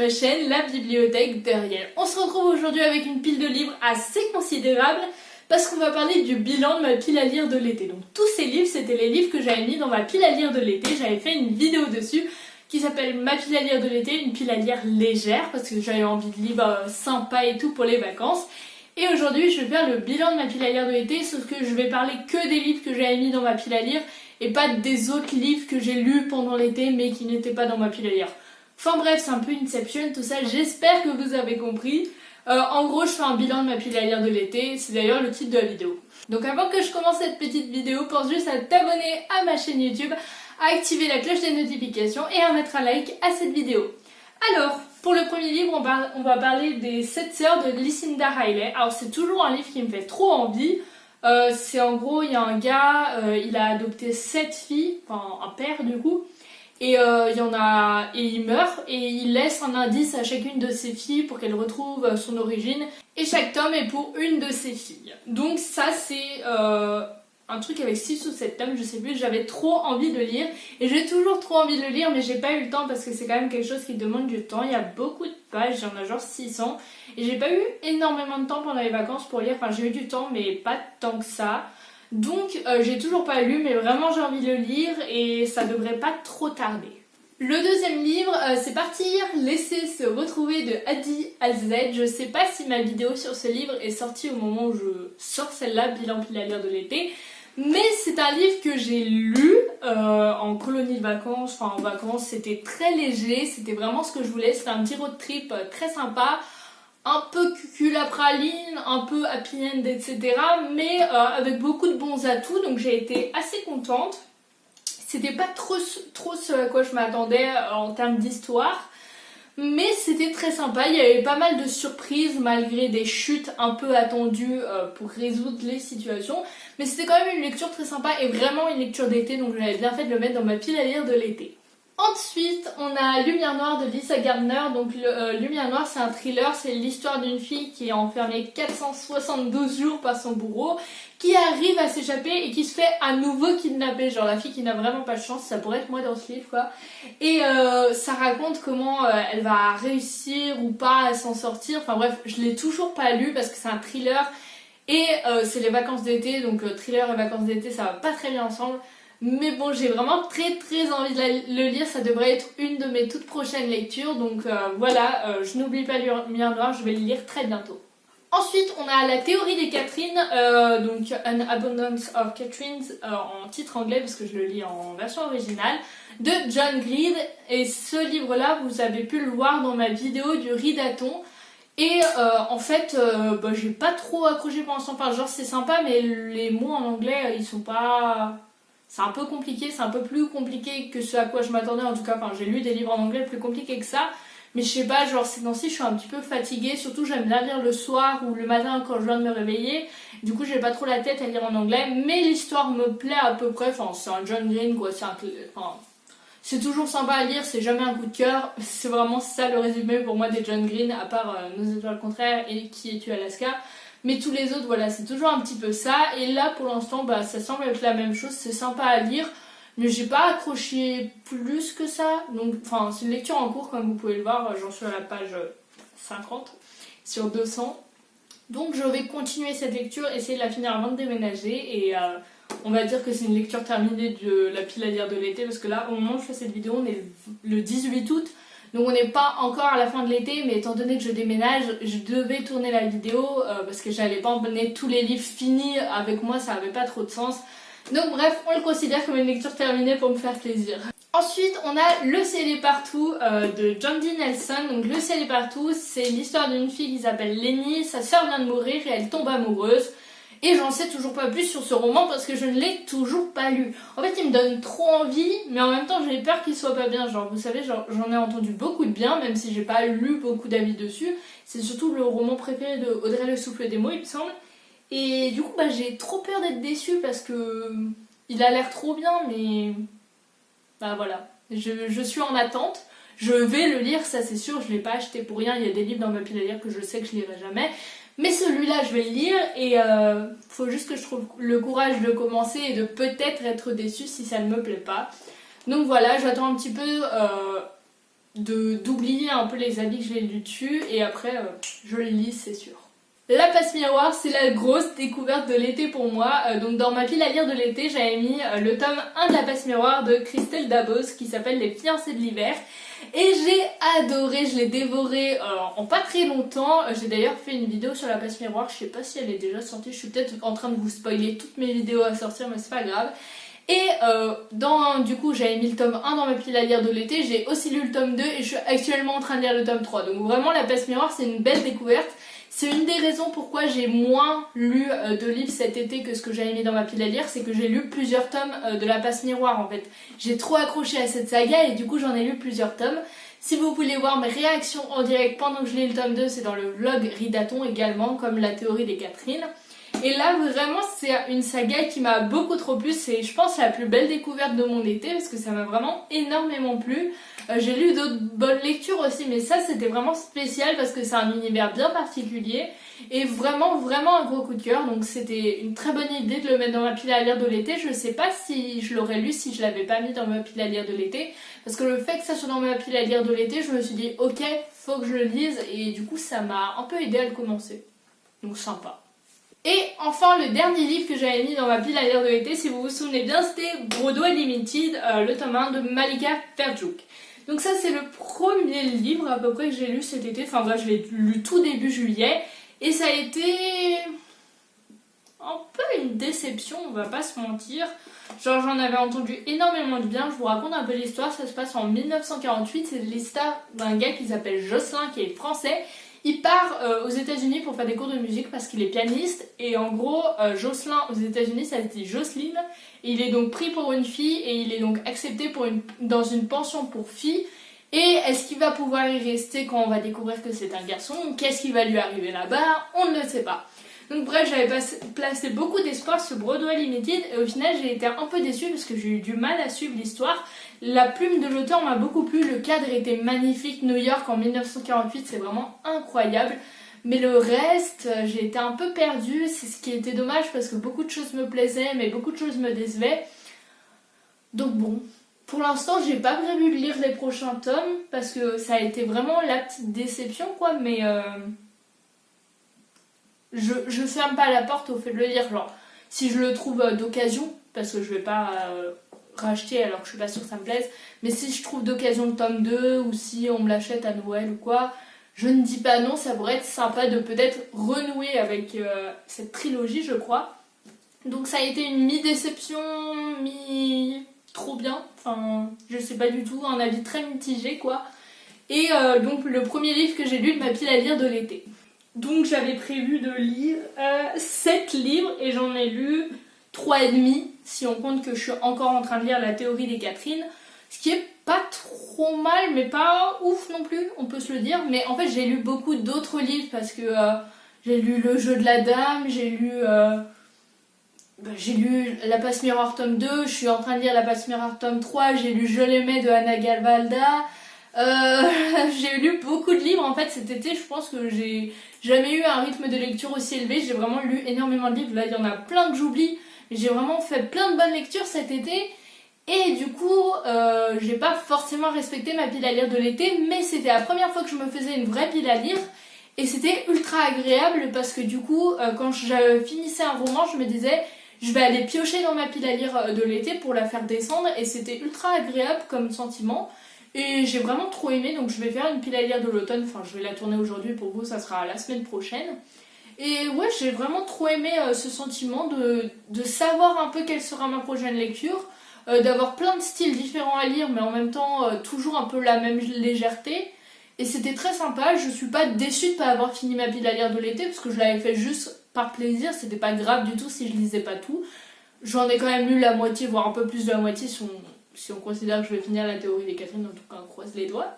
ma chaîne La Bibliothèque d'Ariel. On se retrouve aujourd'hui avec une pile de livres assez considérable parce qu'on va parler du bilan de ma pile à lire de l'été. Donc tous ces livres, c'était les livres que j'avais mis dans ma pile à lire de l'été. J'avais fait une vidéo dessus qui s'appelle Ma pile à lire de l'été, une pile à lire légère parce que j'avais envie de livres sympas et tout pour les vacances. Et aujourd'hui, je vais faire le bilan de ma pile à lire de l'été, sauf que je vais parler que des livres que j'avais mis dans ma pile à lire et pas des autres livres que j'ai lus pendant l'été mais qui n'étaient pas dans ma pile à lire. Enfin bref, c'est un peu Inception tout ça, j'espère que vous avez compris. En gros, je fais un bilan de ma pile à lire de l'été, c'est d'ailleurs le titre de la vidéo. Donc avant que je commence cette petite vidéo, pense juste à t'abonner à ma chaîne YouTube, à activer la cloche des notifications et à mettre un like à cette vidéo. Alors, pour le premier livre, on va parler des 7 sœurs de Lucinda Riley. Alors c'est toujours un livre qui me fait trop envie. C'est en gros, il y a un gars, il a adopté 7 filles, enfin un père du coup. Et il meurt et il laisse un indice à chacune de ses filles pour qu'elle retrouve son origine. Et chaque tome est pour une de ses filles. Donc ça c'est un truc avec 6 ou 7 tomes, je sais plus, j'avais trop envie de lire. Et j'ai toujours trop envie de le lire mais j'ai pas eu le temps parce que c'est quand même quelque chose qui demande du temps. Il y a beaucoup de pages, il y en a genre 600. Et j'ai pas eu énormément de temps pendant les vacances pour lire, enfin j'ai eu du temps mais pas tant que ça. Donc j'ai toujours pas lu mais vraiment j'ai envie de le lire et ça devrait pas trop tarder. Le deuxième livre c'est Partir, laisser se retrouver de Adi Alzed. Je sais pas si ma vidéo sur ce livre est sortie au moment où je sors celle-là, bilan pile à lire de l'été. Mais c'est un livre que j'ai lu en colonie de vacances, enfin en vacances, c'était très léger, c'était vraiment ce que je voulais, c'était un petit road trip très sympa. Un peu cuculapraline, un peu happy end, etc. Mais avec beaucoup de bons atouts, donc j'ai été assez contente. C'était pas trop ce à quoi je m'attendais en termes d'histoire, mais c'était très sympa. Il y avait pas mal de surprises malgré des chutes un peu attendues pour résoudre les situations. Mais c'était quand même une lecture très sympa et vraiment une lecture d'été, donc j'avais bien fait de le mettre dans ma pile à lire de l'été. Ensuite, on a Lumière Noire de Lisa Gardner. Donc Lumière Noire, c'est un thriller, c'est l'histoire d'une fille qui est enfermée 472 jours par son bourreau, qui arrive à s'échapper et qui se fait à nouveau kidnapper. Genre la fille qui n'a vraiment pas de chance, ça pourrait être moi dans ce livre quoi. Et ça raconte comment elle va réussir ou pas à s'en sortir. Enfin bref, je l'ai toujours pas lu parce que c'est un thriller et c'est les vacances d'été, donc thriller et vacances d'été ça va pas très bien ensemble. Mais bon, j'ai vraiment très envie de le lire, ça devrait être une de mes toutes prochaines lectures. Donc voilà, je n'oublie pas Lumière Noire, je vais le lire très bientôt. Ensuite, on a La théorie des Catherine, donc An Abundance of Catherines en titre anglais parce que je le lis en version originale, de John Green. Et ce livre-là, vous avez pu le voir dans ma vidéo du ridaton. Et en fait, j'ai pas trop accroché pour l'instant, enfin genre c'est sympa mais les mots en anglais, ils sont pas... C'est un peu compliqué, c'est un peu plus compliqué que ce à quoi je m'attendais en tout cas. Enfin, j'ai lu des livres en anglais plus compliqués que ça. Mais je sais pas, genre ces temps-ci je suis un petit peu fatiguée. Surtout j'aime bien lire le soir ou le matin quand je viens de me réveiller. Du coup j'ai pas trop la tête à lire en anglais. Mais l'histoire me plaît à peu près. Enfin c'est un John Green quoi. C'est toujours sympa à lire, c'est jamais un coup de cœur. C'est vraiment ça le résumé pour moi des John Green. À part Nos étoiles contraires et Qui es-tu Alaska. Mais tous les autres, voilà, c'est toujours un petit peu ça. Et là, pour l'instant, ça semble être la même chose. C'est sympa à lire, mais j'ai pas accroché plus que ça. Donc, enfin, c'est une lecture en cours, comme vous pouvez le voir. J'en suis à la page 50 sur 200. Donc, je vais continuer cette lecture, essayer de la finir avant de déménager. Et on va dire que c'est une lecture terminée de la pile à lire de l'été. Parce que là, au moment où je fais cette vidéo, on est le 18 août. Donc on n'est pas encore à la fin de l'été, mais étant donné que je déménage, je devais tourner la vidéo parce que j'allais pas emmener tous les livres finis avec moi, ça avait pas trop de sens. Donc bref, on le considère comme une lecture terminée pour me faire plaisir. Ensuite, on a Le ciel est partout de John D. Nelson. Donc Le ciel est partout, c'est l'histoire d'une fille qui s'appelle Lenny, sa sœur vient de mourir et elle tombe amoureuse. Et j'en sais toujours pas plus sur ce roman parce que je ne l'ai toujours pas lu. En fait, il me donne trop envie, mais en même temps, j'ai peur qu'il soit pas bien. Genre, vous savez, j'en ai entendu beaucoup de bien, même si j'ai pas lu beaucoup d'avis dessus. C'est surtout le roman préféré de Audrey Le Souffle des mots, il me semble. Et du coup, j'ai trop peur d'être déçue parce que il a l'air trop bien, mais voilà. Je suis en attente. Je vais le lire, ça c'est sûr. Je l'ai pas acheté pour rien. Il y a des livres dans ma pile à lire que je sais que je lirai jamais. Mais celui-là, je vais le lire et faut juste que je trouve le courage de commencer et de peut-être être déçue si ça ne me plaît pas. Donc voilà, j'attends un petit peu d'oublier un peu les avis que j'ai lus dessus et après je les lis, c'est sûr. La passe miroir, c'est la grosse découverte de l'été pour moi. Donc dans ma pile à lire de l'été, j'avais mis le tome 1 de la passe miroir de Christelle Dabos qui s'appelle Les fiancés de l'hiver. Et j'ai adoré, je l'ai dévoré en pas très longtemps. J'ai d'ailleurs fait une vidéo sur la passe miroir, je sais pas si elle est déjà sortie, je suis peut-être en train de vous spoiler toutes mes vidéos à sortir mais c'est pas grave. Et du coup j'avais mis le tome 1 dans ma pile à lire de l'été, j'ai aussi lu le tome 2 et je suis actuellement en train de lire le tome 3. Donc vraiment la passe miroir c'est une belle découverte. C'est une des raisons pourquoi j'ai moins lu de livres cet été que ce que j'avais mis dans ma pile à lire, c'est que j'ai lu plusieurs tomes de la passe miroir en fait. J'ai trop accroché à cette saga et du coup j'en ai lu plusieurs tomes. Si vous voulez voir mes réactions en direct pendant que je lis le tome 2, c'est dans le vlog Ridaton également, comme la théorie des Catherine. Et là vraiment c'est une saga qui m'a beaucoup trop plu, c'est je pense la plus belle découverte de mon été parce que ça m'a vraiment énormément plu. J'ai lu d'autres bonnes lectures aussi mais ça c'était vraiment spécial parce que c'est un univers bien particulier et vraiment un gros coup de cœur, donc c'était une très bonne idée de le mettre dans ma pile à lire de l'été. Je sais pas si je l'aurais lu si je l'avais pas mis dans ma pile à lire de l'été parce que le fait que ça soit dans ma pile à lire de l'été, je me suis dit ok faut que je le lise et du coup ça m'a un peu aidé à le commencer, donc sympa. Et enfin le dernier livre que j'avais mis dans ma pile à lire de l'été, si vous vous souvenez bien, c'était Broadway Limited, le tome 1 de Malika Ferjuk. Donc ça c'est le premier livre à peu près que j'ai lu cet été, enfin bref je l'ai lu tout début juillet et ça a été un peu une déception, on va pas se mentir. Genre j'en avais entendu énormément de bien, je vous raconte un peu l'histoire, ça se passe en 1948, c'est l'histoire d'un gars qui s'appelle Jocelyn qui est français. Il part aux États-Unis pour faire des cours de musique parce qu'il est pianiste et en gros Jocelyn aux États-Unis ça se dit Jocelyne et il est donc pris pour une fille et il est donc accepté dans une pension pour filles. Et est-ce qu'il va pouvoir y rester quand on va découvrir que c'est un garçon? Qu'est-ce qui va lui arriver là-bas? On ne le sait pas. Donc bref, j'avais placé beaucoup d'espoir sur Broadway Limited et au final j'ai été un peu déçue parce que j'ai eu du mal à suivre l'histoire. La plume de l'auteur m'a beaucoup plu, le cadre était magnifique, New York en 1948 c'est vraiment incroyable. Mais le reste, j'ai été un peu perdue, c'est ce qui était dommage parce que beaucoup de choses me plaisaient mais beaucoup de choses me décevaient. Donc bon, pour l'instant j'ai pas prévu de lire les prochains tomes parce que ça a été vraiment la petite déception quoi, mais je ferme pas la porte au fait de le lire, genre si je le trouve d'occasion, parce que je vais pas racheter alors que je suis pas sûre que ça me plaise, mais si je trouve d'occasion le tome 2 ou si on me l'achète à Noël ou quoi, je ne dis pas non, ça pourrait être sympa de peut-être renouer avec cette trilogie je crois. Donc ça a été une mi-déception, mi-trop bien, enfin je sais pas du tout, un avis très mitigé quoi. Et donc le premier livre que j'ai lu de ma pile à lire de l'été. Donc j'avais prévu de lire 7 livres et j'en ai lu 3,5 si on compte que je suis encore en train de lire la théorie des Catherine. Ce qui est pas trop mal mais pas ouf non plus, on peut se le dire. Mais en fait j'ai lu beaucoup d'autres livres parce que j'ai lu Le jeu de la dame, j'ai lu La passe miroir tome 2, je suis en train de lire La passe miroir tome 3, j'ai lu Je l'aimais de Anna Galvalda. J'ai lu beaucoup de livres en fait cet été, je pense que j'ai jamais eu un rythme de lecture aussi élevé, j'ai vraiment lu énormément de livres, là il y en a plein que j'oublie, j'ai vraiment fait plein de bonnes lectures cet été et du coup j'ai pas forcément respecté ma pile à lire de l'été, mais c'était la première fois que je me faisais une vraie pile à lire et c'était ultra agréable parce que du coup quand je finissais un roman je me disais je vais aller piocher dans ma pile à lire de l'été pour la faire descendre et c'était ultra agréable comme sentiment. Et j'ai vraiment trop aimé, donc je vais faire une pile à lire de l'automne, enfin je vais la tourner aujourd'hui pour vous, ça sera la semaine prochaine. Et ouais, j'ai vraiment trop aimé ce sentiment de savoir un peu quelle sera ma prochaine lecture, d'avoir plein de styles différents à lire, mais en même temps toujours un peu la même légèreté. Et c'était très sympa, je suis pas déçue de pas avoir fini ma pile à lire de l'été, parce que je l'avais fait juste par plaisir, c'était pas grave du tout si je lisais pas tout. J'en ai quand même lu la moitié, voire un peu plus de la moitié si on considère que je vais finir la théorie des Catherine, en tout cas on croise les doigts.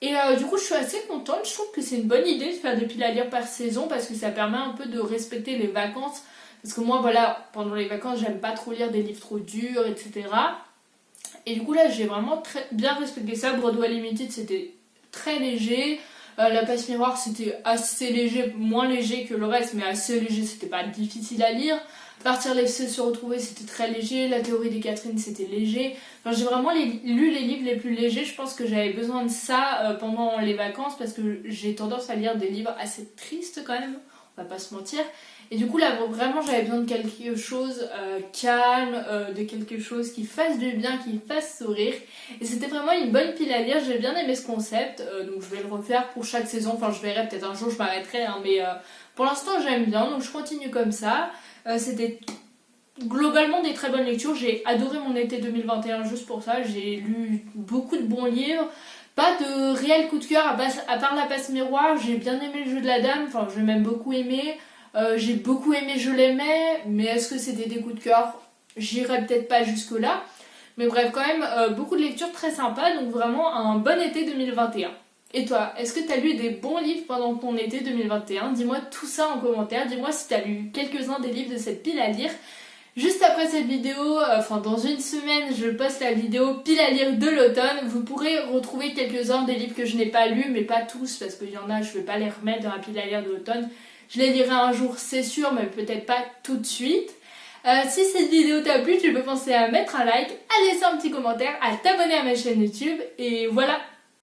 Et du coup je suis assez contente, je trouve que c'est une bonne idée de faire des piles à lire par saison parce que ça permet un peu de respecter les vacances. Parce que moi voilà, pendant les vacances j'aime pas trop lire des livres trop durs, etc. Et du coup là j'ai vraiment très bien respecté ça. Broadway Limited c'était très léger. La passe miroir c'était assez léger, moins léger que le reste, mais assez léger, c'était pas difficile à lire. Partir laisser se retrouver, c'était très léger. La théorie des Catherine, c'était léger. Enfin, j'ai vraiment lu les livres les plus légers. Je pense que j'avais besoin de ça pendant les vacances parce que j'ai tendance à lire des livres assez tristes quand même, on va pas se mentir. Et du coup là vraiment j'avais besoin de quelque chose calme, de quelque chose qui fasse du bien, qui fasse sourire. Et c'était vraiment une bonne pile à lire, j'ai bien aimé ce concept, donc je vais le refaire pour chaque saison. Enfin je verrai, peut-être un jour je m'arrêterai, hein, mais pour l'instant j'aime bien, donc je continue comme ça. C'était globalement des très bonnes lectures, j'ai adoré mon été 2021 juste pour ça, j'ai lu beaucoup de bons livres. Pas de réel coup de cœur à part La Passe Miroir, j'ai bien aimé Le Jeu de la Dame, enfin je l'ai même beaucoup aimé. J'ai beaucoup aimé Je l'aimais, mais est-ce que c'était des coups de cœur? J'irai peut-être pas jusque là. Mais bref, quand même, beaucoup de lectures très sympas, donc vraiment un bon été 2021. Et toi, est-ce que tu as lu des bons livres pendant ton été 2021? Dis-moi tout ça en commentaire, dis-moi si tu as lu quelques-uns des livres de cette pile à lire. Juste après cette vidéo, dans une semaine, je poste la vidéo pile à lire de l'automne. Vous pourrez retrouver quelques-uns des livres que je n'ai pas lus, mais pas tous, parce qu'il y en a, je ne vais pas les remettre dans la pile à lire de l'automne. Je les lirai un jour, c'est sûr, mais peut-être pas tout de suite. Si cette vidéo t'a plu, tu peux penser à mettre un like, à laisser un petit commentaire, à t'abonner à ma chaîne YouTube. Et voilà,